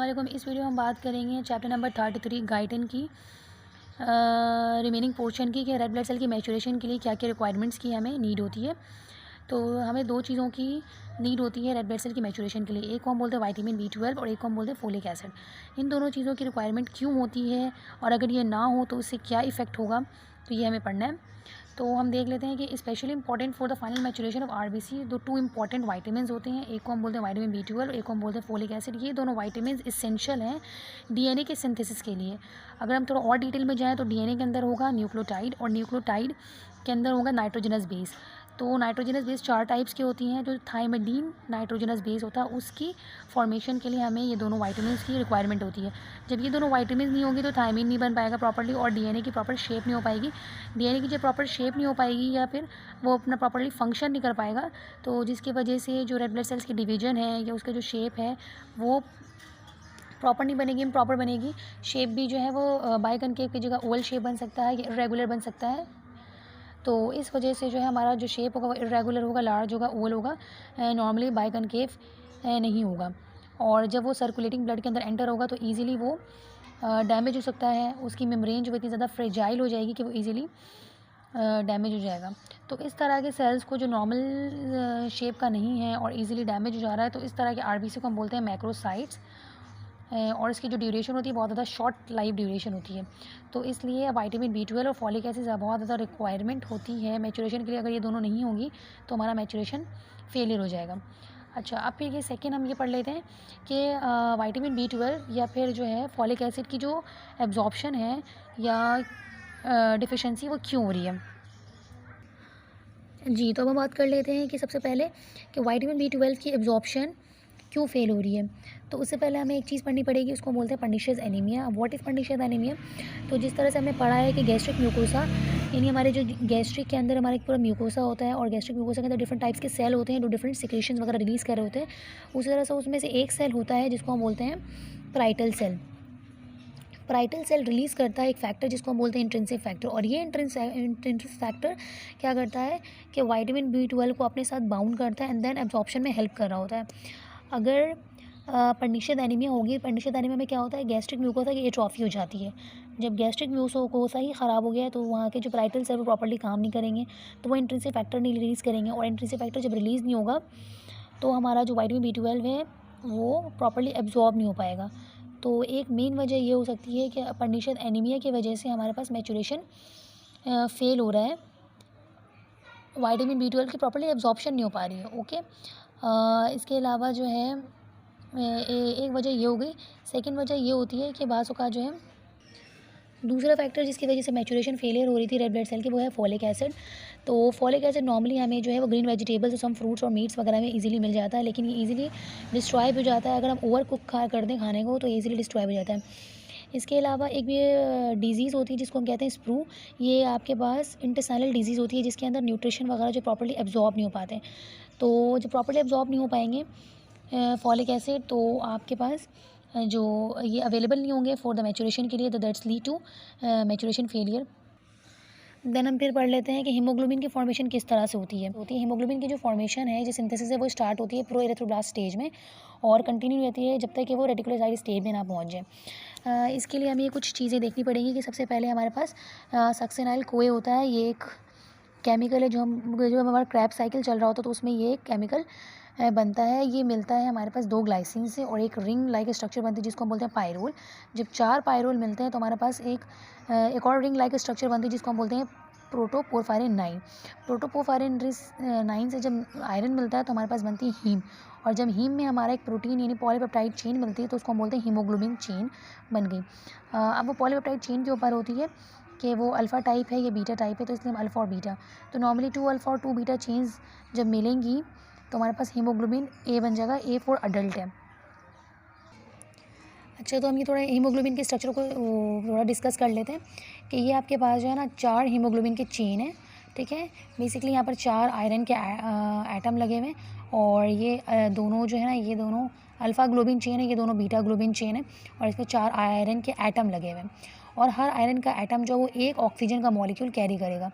अस्सलाम। इस वीडियो में हम बात करेंगे चैप्टर नंबर 33 गाइटिन की रिमेनिंग पोर्शन की कि रेड ब्लड सेल की मैचुरेशन के लिए क्या क्या रिक्वायरमेंट्स की हमें नीड होती है। तो हमें दो चीज़ों की नीड होती है रेड ब्लड सेल की मैचुरेशन के लिए। एक को हम बोलते हैं विटामिन B12 और एक को हम बोलते हैं फोलिक एसिड। इन दोनों चीज़ों की रिक्वायरमेंट क्यों होती है और अगर ये ना हो तो उससे क्या इफ़ेक्ट होगा, तो ये हमें पढ़ना है। तो हम देख लेते हैं कि specially important for the final maturation of RBC दो टू इंपॉर्टेंट वाइटामिन होते हैं। एक को हम बोलते हैं विटामिन B12, एक को हम बोलते हैं फोलिक एसिड। ये दोनों वाइटामिन इसेंशियल हैं डीएनए के सिंथेसिस के लिए। अगर हम थोड़ा और डिटेल में जाएँ तो डीएनए के अंदर होगा न्यूक्लियोटाइड और न्यूक्लियोटाइड के अंदर होगा नाइट्रोजनस बेस। तो नाइट्रोजनस बेस 4 टाइप्स की होती हैं। जो थाइमिडीन नाइट्रोजनस बेस होता है उसकी फॉर्मेशन के लिए हमें ये दोनों वाइटामिन की रिक्वायरमेंट होती है। जब ये दोनों वाइटामिन नहीं होंगी तो थायमिन नहीं बन पाएगा प्रॉपर्ली और डीएनए की प्रॉपर शेप नहीं हो पाएगी। डीएनए की जब प्रॉपर शेप नहीं हो पाएगी या फिर वो अपना प्रॉपर्ली फंक्शन नहीं कर पाएगा, तो जिसकी वजह से जो रेड ब्लड सेल्स की डिवीजन है या उसका जो शेप है वो प्रॉपर नहीं बनेगी, प्रॉपर बनेगी। शेप भी जो है वो बाइकनकेव की जगह ओवल शेप बन सकता है या इरेगुलर बन सकता है। तो इस वजह से जो है हमारा जो शेप होगा वो इरेगुलर होगा, लार्ज होगा, ओवल होगा, नॉर्मली बाइकनकेव नहीं होगा। और जब वो सर्कुलेटिंग ब्लड के अंदर एंटर होगा तो ईज़िली वो डैमेज हो सकता है। उसकी मेम्ब्रेन जो इतनी ज़्यादा फ्रेजाइल हो जाएगी कि वो ईज़िली डैमेज हो जाएगा। तो इस तरह के सेल्स को जो नॉर्मल शेप का नहीं है और ईज़िली डैमेज हो जा रहा है, तो इस तरह के आरबीसी को हम बोलते हैं मैक्रोसाइट्स। और इसकी जो ड्यूरेशन होती है बहुत ज़्यादा शॉर्ट लाइफ ड्यूरेशन होती है। तो इसलिए विटामिन B12 और फॉलिक एसिड बहुत ज़्यादा रिक्वायरमेंट होती है मैचुरेशन के लिए। अगर ये दोनों नहीं होंगी तो हमारा मैचुरेशन फेलियर हो जाएगा। अच्छा, अब फिर ये सेकेंड हम ये पढ़ लेते हैं कि विटामिन B12 या फिर जो है फॉलिक एसिड की जो एब्जॉर्प्शन है या डिफिशेंसी वो क्यों हो रही है। जी, तो अब हम बात कर लेते हैं कि सबसे पहले कि विटामिन B12 की एब्जॉर्प्शन क्यों फेल हो रही है। तो उससे पहले हमें एक चीज़ पढ़नी पड़ेगी, उसको बोलते हैं pernicious anaemia. What is pernicious anaemia? तो जिस तरह से हमने पढ़ा है कि गैस्ट्रिक म्यूकोसा, यानी हमारे जो गैस्ट्रिक के अंदर हमारा एक पूरा म्यूकोसा होता है और गैस्ट्रिक म्यूकोसा के अंदर डिफरेंट टाइप्स के सेल होते हैं जो डिफरेंट सिक्रेशंस वगैरह रिलीज़ कर रहे होते हैं। उसी तरह से उसमें से एक सेल होता है जिसको हम बोलते हैं parietal cell. Parietal cell release करता है एक फैक्टर जिसको हम बोलते हैं इंट्रिंसिक फैक्टर। और ये इंट्रिंसिक फैक्टर क्या करता है कि विटामिन B12 को अपने साथ बाउंड करता है एंड देन एब्जॉर्प्शन में हेल्प कर रहा होता है। अगर पर्नीशियस एनीमिया होगी, पर्नीशियस एनीमिया में क्या होता है, गैस्ट्रिक म्यूकोसा की एट्रोफी हो जाती है। जब गैस्ट्रिक म्यूकोसा ही ख़राब हो गया है तो वहाँ के जो पैराइटल सेल वो प्रॉपर्ली काम नहीं करेंगे, तो वो इंट्रिंसिक फैक्टर नहीं रिलीज़ करेंगे और इंट्रिंसिक फैक्टर जब रिलीज़ नहीं होगा तो हमारा जो विटामिन B12 है वो प्रॉपर्ली एब्जॉर्ब नहीं हो पाएगा। तो एक मेन वजह ये हो सकती है कि पर्नीशियस एनीमिया की वजह से हमारे पास मैचुरेशन फेल हो रहा है, विटामिन B12 की प्रॉपर्ली एब्जॉर्प्शन नहीं हो पा रही है। ओके, इसके अलावा जो है एक वजह ये हो गई। सेकंड वजह ये होती है कि बाज़ औक़ात जो है दूसरा फैक्टर जिसकी वजह से मैचुरेशन फेलियर हो रही थी रेड ब्लड सेल की वो है फॉलिक एसिड। तो फॉलिक एसिड नॉर्मली हमें जो है वो ग्रीन वेजिटेबल्स और सम फ्रूट्स और मीट्स वगैरह में इजीली मिल जाता है, लेकिन ये इजीली डिस्ट्रॉय हो जाता है। अगर हम ओवर कुक कर दें खाने को तो इजीली डिस्ट्रॉय हो जाता है। इसके अलावा एक ये डिज़ीज़ होती है जिसको हम कहते हैं स्प्रू। ये आपके पास इंटेस्टाइनल डिजीज़ होती है जिसके अंदर न्यूट्रिशन वगैरह जो प्रॉपर्ली एब्जॉर्ब नहीं हो पाते। तो जो प्रॉपर्ली एब्जॉर्ब नहीं हो पाएंगे फॉलिक एसिड, तो आपके पास जो ये अवेलेबल नहीं होंगे फॉर द मैचुरेशन के लिए, तो that's lead to maturation failure. Then हम फिर पढ़ लेते हैं कि हीमोग्लोबिन की फॉर्मेशन किस तरह से होती है। हीमोग्लोबिन की जो फॉर्मेशन है, जो सिंथेसिस है, वो स्टार्ट होती है प्रो एरिथ्रोब्लास्ट स्टेज में और कंटिन्यू रहती है जब तक कि वो रेटिकुलोसाइट स्टेज में ना पहुंच जाए। इसके लिए हमें ये कुछ चीज़ें देखनी पड़ेंगी कि सबसे पहले हमारे पास सक्सेनाइल कोए होता है। ये एक केमिकल है जो हमारा क्रैब साइकिल चल रहा होता है तो उसमें ये एक केमिकल बनता है। ये मिलता है हमारे पास 2 ग्लाइसिन से और एक रिंग लाइक स्ट्रक्चर बनती है जिसको हम बोलते हैं पायरोल। जब 4 पायरोल मिलते हैं तो हमारे पास एक और रिंग लाइक स्ट्रक्चर बनती है जिसको हम बोलते हैं प्रोटोपोरफायरिन 9। प्रोटोपोरफायरिन 9 से जब आयरन मिलता है तो हमारे पास बनती है हीम। और जब हीम में हमारा एक प्रोटीन यानी पॉलीपेप्टाइड चेन मिलती है तो उसको हम बोलते हैं हीमोग्लोबिन चेन बन गई। अब वो पॉलीपेप्टाइड चेन के ऊपर होती है कि वो अल्फ़ा टाइप है या बीटा टाइप है, तो इसलिए हम अल्फ़ा और बीटा, तो नॉर्मली 2 अल्फ़ा और 2 बीटा चेन्स जब मिलेंगी तो हमारे पास हीमोग्लोबिन ए बन जाएगा। ए फॉर अडल्ट है। अच्छा, तो हम ये थोड़ा हीमोग्लोबिन के स्ट्रक्चर को थोड़ा डिस्कस कर लेते हैं कि ये आपके पास जो है ना 4 हीमोग्लोबिन के चेन है, ठीक है। बेसिकली यहाँ पर 4 आयरन के एटम लगे हुए हैं और ये दोनों जो है ना, ये दोनों अल्फ़ा ग्लोबिन चेन है, ये दोनों बीटा ग्लोबिन चेन है और इसमें 4 आयरन के एटम लगे हुए हैं और हर आयरन का एटम जो वो एक ऑक्सीजन का मॉलिक्यूल कैरी करेगा।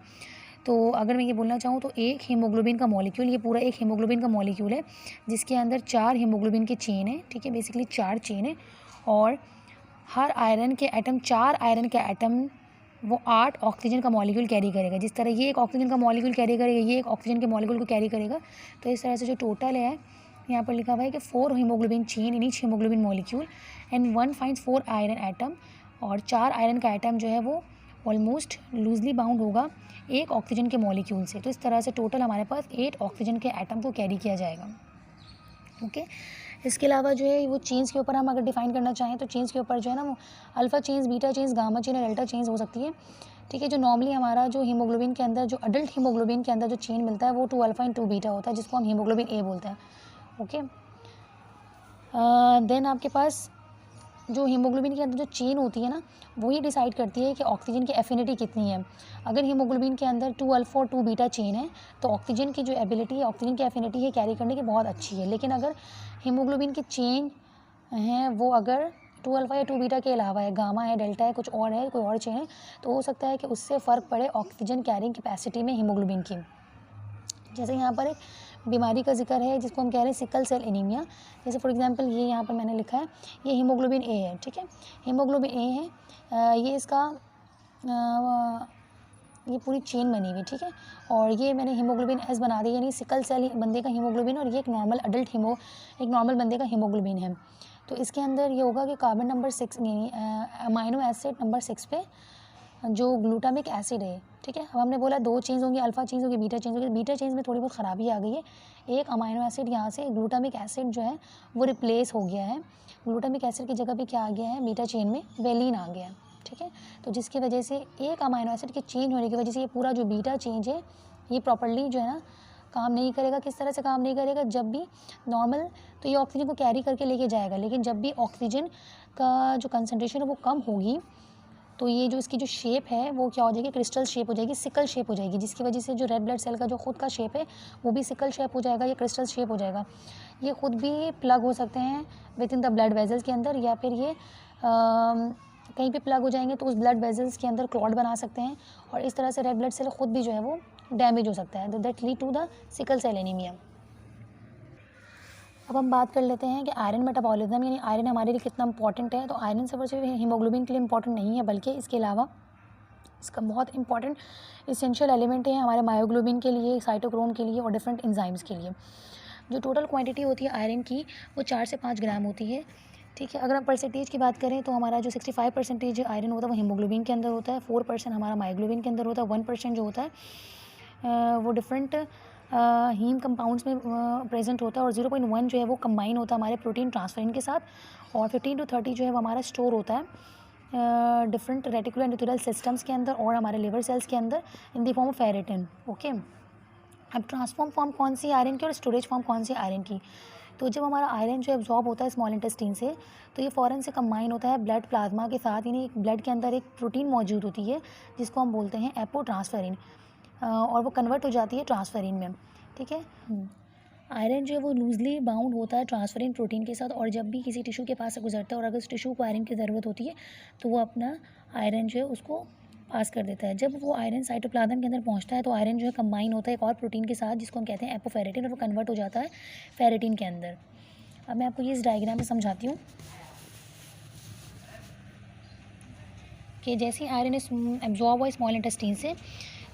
तो अगर मैं ये बोलना चाहूँ तो एक हीमोग्लोबिन का मॉलिक्यूल, ये पूरा एक हीमोग्लोबिन का मॉलिक्यूल है जिसके अंदर 4 हीमोग्लोबिन के चेन है, ठीक है। बेसिकली 4 चेन है और हर आयरन के एटम 4 आयरन के एटम वो 8 ऑक्सीजन का मॉलिक्यूल कैरी करेगा। जिस तरह ये एक ऑक्सीजन का मॉलिक्यूल कैरी करेगा, ये एक ऑक्सीजन के मॉलिक्यूल को कैरी करेगा। तो इस तरह से जो टोटल है यहाँ पर लिखा हुआ है कि 4 haemoglobin chain in each haemoglobin molecule and 1 finds 4 iron atom, और 4 आयरन का एटम जो है वो ऑलमोस्ट लूजली बाउंड होगा एक ऑक्सीजन के मॉलिक्यूल से। तो इस तरह से टोटल हमारे पास 8 ऑक्सीजन के एटम को कैरी किया जाएगा। ओके, इसके अलावा जो है वो चेन्स के ऊपर हम अगर डिफाइन करना चाहें तो चेन्स के ऊपर जो है ना वो alpha chains, beta chains, gamma chain और डेल्टा चेन्स हो सकती है। ठीक है, जो नॉर्मली हमारा जो हीमोग्लोबिन के अंदर, जो अडल्ट हीमोग्लोबिन के अंदर जो चेन मिलता है वो 2 अल्फ़ा एंड 2 बीटा होता है, जिसको हम हीमोग्लोबिन ए बोलते हैं। ओके, देन आपके पास जो हीमोग्लोबिन के अंदर जो चेन होती है ना, वही डिसाइड करती है कि ऑक्सीजन की एफिनिटी कितनी है। अगर हीमोग्लोबिन के अंदर 2 अल्फ़ा और 2 बीटा चेन है तो ऑक्सीजन की जो एबिलिटी है, ऑक्सीजन की एफिनिटी है कैरी करने की बहुत अच्छी है। लेकिन अगर हीमोग्लोबिन की चेन हैं वो अगर 2 अल्फ़ा या 2 बीटा के अलावा है, गामा है, डेल्टा है, कुछ और है, कोई और चेन है, तो हो सकता है कि उससे फ़र्क पड़े ऑक्सीजन कैरिंग कैपेसिटी में हीमोग्लोबिन की। जैसे यहाँ पर एक बीमारी का जिक्र है जिसको हम कह रहे हैं सिकल सेल एनीमिया। जैसे फॉर एग्जांपल ये यहाँ पर मैंने लिखा है, ये हीमोग्लोबिन ए है। ठीक है, हीमोग्लोबिन ए है, ये इसका ये पूरी चेन बनी हुई। ठीक है, और ये मैंने हीमोग्लोबिन एस बना दी, यानी सिकल सेल बंदे का हीमोग्लोबिन, और ये एक नॉर्मल अडल्ट एक नॉर्मल बंदे का हीमोग्लोबिन है। तो इसके अंदर ये होगा कि कार्बन नंबर 6 यानी अमाइनो एसिड नंबर 6 पे जो ग्लूटामिक एसिड है। ठीक है, अब हमने बोला 2 चेंज होंगी, अल्फा चेंज होगी, बीटा चेंज होगी। बीटा चेंज में थोड़ी बहुत ख़राबी आ गई है, एक अमाइनो एसिड यहाँ से ग्लूटामिक एसिड जो है वो रिप्लेस हो गया है। ग्लूटामिक एसिड की जगह पे क्या आ गया है, बीटा चेन में वेलिन आ गया है। ठीक है, तो जिसकी वजह से एक अमाइनो एसिड के चेंज होने की वजह से ये पूरा जो बीटा चेंज है ये प्रॉपर्ली जो है ना काम नहीं करेगा। किस तरह से काम नहीं करेगा, जब भी नॉर्मल तो ये ऑक्सीजन को कैरी करके लेके जाएगा, लेकिन जब भी ऑक्सीजन का जो कंसनट्रेशन है वो कम होगी तो ये जो इसकी जो शेप है वो क्या हो जाएगी, क्रिस्टल शेप हो जाएगी, सिकल शेप हो जाएगी, जिसकी वजह से जो रेड ब्लड सेल का जो खुद का शेप है वो भी सिकल शेप हो जाएगा, ये क्रिस्टल शेप हो जाएगा। ये खुद भी प्लग हो सकते हैं with in the blood vessels के अंदर, या फिर ये कहीं पे प्लग हो जाएंगे तो उस ब्लड वेजल्स के अंदर क्लॉट बना सकते हैं, और इस तरह से रेड ब्लड सेल खुद भी जो है वो डैमेज हो सकता है। That lead to the sickle cell anaemia. अब हम बात कर लेते हैं कि आयरन मेटाबॉलिज्म, यानी आयरन हमारे लिए कितना इंपॉर्टेंट है। तो आयरन सिर्फ हीमोग्लोबिन के लिए इंपॉर्टेंट नहीं है, बल्कि इसके अलावा इसका बहुत इंपॉर्टेंट इसेंशियल एलिमेंट है हमारे मायोग्लोबिन के लिए, साइटोक्रोम के लिए और डिफरेंट एंजाइम्स के लिए। जो टोटल क्वांटिटी होती है आयरन की वो 4 से 5 ग्राम होती है। ठीक है, अगर हम परसेंटेज की बात करें तो हमारा जो 65% आयरन होता है वो हीमोग्लोबिन के अंदर होता है, 4% हमारा मायोग्लोबिन के अंदर होता है, 1% जो होता है वो डिफरेंट हीम कंपाउंड्स में प्रेजेंट होता है, और 0.1 जो है वो कंबाइन होता है हमारे प्रोटीन ट्रांसफरेंट के साथ, और 15 to 30 जो है वो हमारा स्टोर होता है डिफरेंट रेटिकुलर एंडोथेलियल सिस्टम्स के अंदर और हमारे लिवर सेल्स के अंदर in the form of ferritin. Okay, अब ट्रांसफॉर्म फॉर्म कौन सी आयरन की और स्टोरेज फॉर्म कौन सी आयरन की। तो जब हमारा आयरन जो एब्जॉर्ब होता है स्मॉल इंटेस्टाइन से, तो ये फ़ौरन से कंबाइन होता है ब्लड प्लाज्मा के साथ, यानी ब्लड के अंदर एक प्रोटीन मौजूद होती है जिसको हम बोलते हैं एपोट्रांसफेरिन, और वो कन्वर्ट हो जाती है ट्रांसफेरिन में। ठीक है, आयरन जो है वो लूजली बाउंड होता है ट्रांसफेरिन प्रोटीन के साथ, और जब भी किसी टिश्यू के पास से गुजरता है और अगर उस टिश्यू को आयरन की ज़रूरत होती है तो वो अपना आयरन जो है उसको पास कर देता है। जब वो आयरन साइटोप्लाज्म के अंदर पहुंचता है तो आयरन जो है कंबाइन होता है एक और प्रोटीन के साथ जिसको हम कहते हैं एपोफेरेटिन, और वो कन्वर्ट हो जाता है फेरेटिन के अंदर। अब मैं आपको ये इस डायग्राम में समझाती हूँ कि जैसे आयरन एब्जॉर्ब हुआ स्मॉल इंटेस्टाइन से,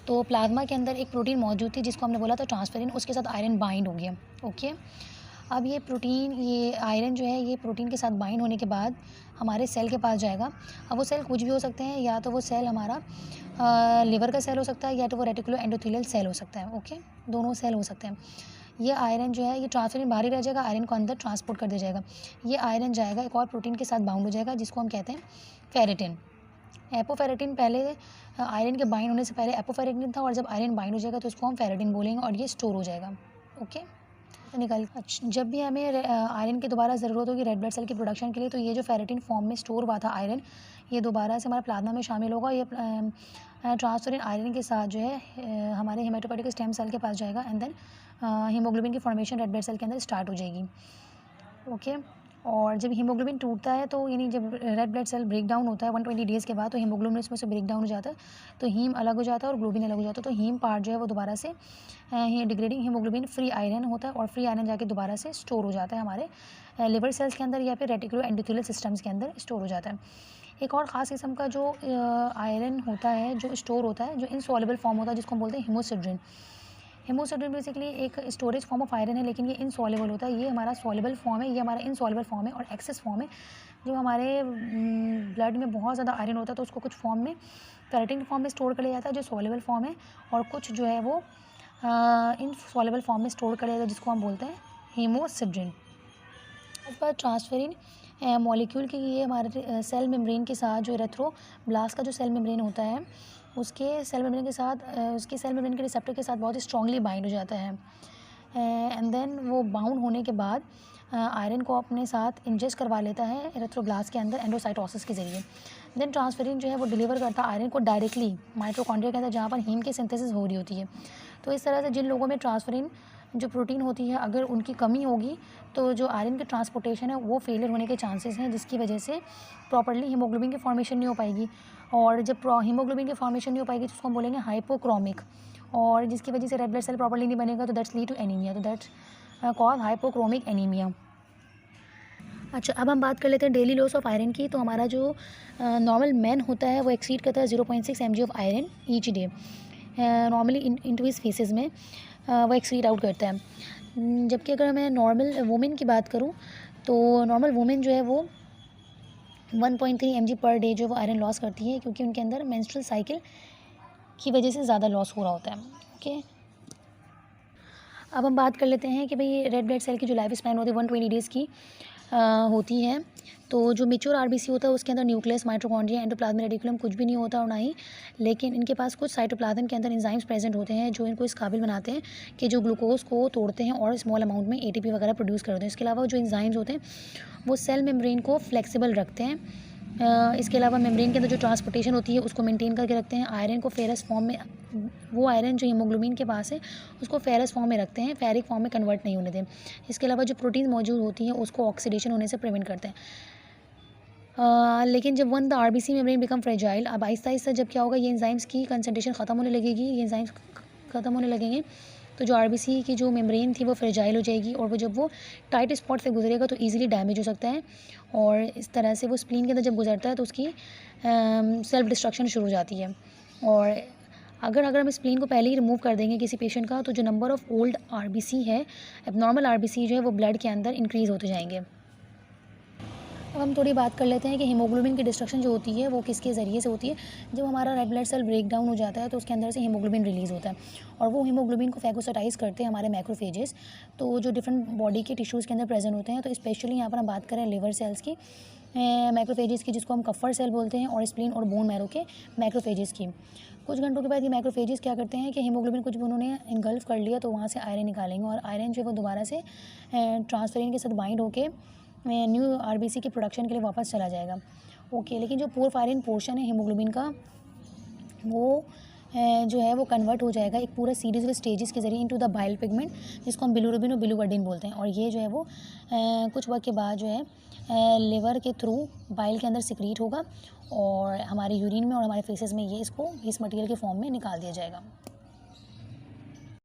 तो प्लाज्मा के अंदर एक प्रोटीन मौजूद थी जिसको हमने बोला था ट्रांसफेरिन, उसके साथ आयरन बाइंड हो गया। ओके, अब ये प्रोटीन, ये आयरन जो है ये प्रोटीन के साथ बाइंड होने के बाद हमारे सेल के पास जाएगा। अब वो सेल कुछ भी हो सकते हैं, या तो वो सेल हमारा लिवर का सेल हो सकता है, या तो वो रेटिकुलर एंडोथेलियल सेल हो सकता है। ओके, दोनों सेल हो सकते हैं। ये आयरन जो है ये ट्रांसफेरिन बाहर ही रह जाएगा, आयरन को अंदर ट्रांसपोर्ट कर दिया जाएगा। ये आयरन जाएगा एक और प्रोटीन के साथ बाउंड हो जाएगा जिसको हम कहते हैं फेरेटिन। एपोफेरेटिन पहले आयरन के बाइंड होने से पहले एपोफेरेटिन था, और जब आयरन बाइंड हो जाएगा तो इसको हम फेरेटिन बोलेंगे और ये स्टोर हो जाएगा। ओके, निकल जब भी हमें आयरन की दोबारा ज़रूरत होगी रेड ब्लड सेल की प्रोडक्शन के लिए, तो ये जो फेरेटिन फॉर्म में स्टोर हुआ था आयरन, ये दोबारा से हमारे प्लाज्मा में शामिल होगा। ये ट्रांसफेरिन आयरन के साथ जो है हमारे हेमाटोपोइएटिक स्टेम सेल के पास जाएगा, एंड देन हीमोग्लोबिन की फॉर्मेशन रेड ब्लड सेल के अंदर स्टार्ट हो जाएगी। ओके, और जब हीमोग्लोबिन टूटता है तो यानी जब red blood cell break down होता है 120 डेज़ के बाद, तो हीमोग्लोबिन इसमें से ब्रेक डाउन हो जाता है, तो हीम अलग हो जाता है और ग्लोबिन अलग हो जाता है। तो हीम पार्ट जो है वो दोबारा से डिग्रेडिंग हीमोग्लोबिन फ्री आयरन होता है, और फ्री आयरन जाके दोबारा से स्टोर हो जाता है हमारे लिवर सेल्स के अंदर या फिर रेटिकुलो एंडोथेलियल सिस्टम्स के अंदर स्टोर हो जाता है। एक और ख़ास किस्म का जो आयरन होता है जो स्टोर होता है, जो इनसॉल्युबल फॉर्म होता है, जिसको हम बोलते हैं हीमोसिड्रिन। हीमोसिड्रिन बेसिकली एक स्टोरेज फॉर्म ऑफ आयरन है, लेकिन ये इनसॉल्युबल होता है। ये हमारा सॉल्युबल फॉर्म है, ये हमारा इनसॉल्युबल फॉर्म है। और एक्सेस फॉर्म है, जो हमारे ब्लड में बहुत ज़्यादा आयरन होता है तो उसको कुछ फॉर्म में फेरेटिन फॉर्म में स्टोर कर लिया जाता है, जो सॉल्युबल फॉर्म है, और कुछ जो है वो इनसॉल्युबल फॉर्म में स्टोर कर लिया जाता है, जिसको हम बोलते हैं हीमोसिड्रिन। इस पर ट्रांसफेरिन मॉलिक्यूल की ये हमारे सेल मेम्ब्रेन के साथ, जो इरेथ्रोब्लास्ट का जो सेल मेम्ब्रेन होता है, उसके सेल मेम्ब्रेन के साथ उसके सेल मेम्ब्रेन के रिसेप्टर के साथ बहुत ही स्ट्रांगली बाइंड हो जाता है। एंड देन वो बाउंड होने के बाद आयरन को अपने साथ इंजेस्ट करवा लेता है इरेथ्रोब्लास्ट के अंदर एंडोसाइटोसिस के ज़रिए। देन ट्रांसफेरिन जो है वो डिलीवर करता है आयरन को डायरेक्टली माइटोकॉन्ड्रिया के अंदर, जहाँ पर हीम की सिंथेसिस हो रही होती है। तो इस तरह से जिन लोगों में ट्रांसफेरिन जो प्रोटीन होती है, अगर उनकी कमी होगी तो जो आयरन की ट्रांसपोर्टेशन है वो फेलियर होने के चांसेस हैं, जिसकी वजह से प्रॉपर्ली हीमोग्लोबिन की फॉर्मेशन नहीं हो पाएगी। और जब हीमोग्लोबिन की फॉर्मेशन नहीं हो पाएगी तो उसको हम बोलेंगे हाइपोक्रोमिक, और जिसकी वजह से रेड ब्लड सेल प्रॉपर्ली नहीं बनेगा, तो दैट्स लीड टू एनीमिया, तो दैट्स कॉज हाइपोक्रोमिक एनीमिया। अच्छा, अब हम बात कर लेते हैं डेली लॉस ऑफ आयरन की। तो हमारा जो नॉर्मल मैन होता है वो एक्सीड करता है 0.6 mg of iron each day, normally into his faces में वो एक्सीड आउट करता है। जबकि अगर मैं नॉर्मल वुमेन की बात करूं तो नॉर्मल वुमेन जो है वो 1.3 mg पर डे जो वो आयरन लॉस करती है, क्योंकि उनके अंदर मेंस्ट्रुअल साइकिल की वजह से ज़्यादा लॉस हो रहा होता है। ओके, अब हम बात कर लेते हैं कि भाई रेड ब्लड सेल की जो लाइफ स्पैन होती है 120 डेज़ की होती है। तो जो मेच्योर आरबीसी होता है उसके अंदर न्यूक्लियस, माइटोकॉन्ड्रिया, एंडोप्लाज्मिक रेटिकुलम कुछ भी नहीं होता और ना ही, लेकिन इनके पास कुछ साइटोप्लाज्म के अंदर एंजाइम्स प्रेजेंट होते हैं जो इनको इस काबिल बनाते हैं कि जो ग्लूकोज को तोड़ते हैं और स्मॉल अमाउंट में एटीपी वगैरह प्रोड्यूस करते हैं। इसके अलावा जो एंजाइम्स होते हैं वो सेल मेम्ब्रेन को फ्लेक्सिबल रखते हैं। इसके अलावा मेम्ब्रेन के अंदर जो ट्रांसपोर्टेशन होती है उसको मेंटेन करके रखते हैं। आयरन को फेरस फॉर्म में, वो आयरन जो हीमोग्लोबिन के पास है उसको फेरस फॉर्म में रखते हैं, फेरिक फॉर्म में कन्वर्ट नहीं होने दें। इसके अलावा जो प्रोटीन मौजूद होती हैं उसको ऑक्सीडेशन होने से प्रिवेंट करते हैं। लेकिन जब the RBC membrane become fragile, अब आहिस्ता आहिस्ता जब क्या होगा, ये एंजाइम्स की कंसंट्रेशन ख़त्म होने लगेगी, ये एंजाइम्स ख़त्म होने लगेंगे, तो जो आरबीसी की जो मेम्ब्रेन थी वो फ्रेजाइल हो जाएगी, और वो जब वो टाइट स्पॉट से गुजरेगा तो ईजिली डैमेज हो सकता है, और इस तरह से वो स्प्लीन के अंदर जब गुजरता है तो उसकी सेल्फ डिस्ट्रक्शन शुरू हो जाती है। और अगर हम स्प्लीन को पहले ही रिमूव कर देंगे किसी पेशेंट का, तो जो नंबर ऑफ़ ओल्ड आरबीसी है, एबनॉर्मल आरबीसी जो है वो ब्लड के अंदर इंक्रीज़ होते जाएंगे। अब हम थोड़ी बात कर लेते हैं कि हीमोग्लोबिन की डिस्ट्रक्शन जो होती है वो किसके ज़रिए से होती है। जब हमारा red blood cell break down हो जाता है तो उसके अंदर से हीमोग्लोबिन रिलीज़ होता है, और वो हीमोग्लोबिन को फैगोसाइटाइज करते हैं हमारे मैक्रोफेजेस, तो जो डिफरेंट बॉडी के टिश्यूज़ के अंदर प्रेजेंट होते हैं। तो स्पेशली यहाँ पर हम बात करें लिवर सेल्स की, मैक्रोफेजेस की, जिसको हम कफ़र सेल बोलते हैं, और स्प्लीन और बोन मैरो के मैक्रोफेजेस की। कुछ घंटों के बाद ये मैक्रोफेजेस क्या करते हैं कि हीमोग्लोबिन को जब उन्होंने इंगल्फ कर लिया तो वहाँ से आयरन निकालेंगे, और आयरन जो है वो दोबारा से ट्रांसफेरिन के साथ बाइंड होकर न्यू आरबीसी के प्रोडक्शन के लिए वापस चला जाएगा। ओके, लेकिन जो पोरफायरिन पोर्शन है हीमोग्लोबिन का, वो जो है वो कन्वर्ट हो जाएगा एक पूरा सीरीज ऑफ स्टेजेस के जरिए इनटू द बाइल पिगमेंट, जिसको हम बिलिरुबिन और बिलिवर्डिन बोलते हैं। और ये जो है वो कुछ वक्त के बाद जो है लिवर के थ्रू बाइल के अंदर सिक्रीट होगा, और हमारे यूरिन में और हमारे फेसेस में ये इस मटेरियल के फॉर्म में निकाल दिया जाएगा।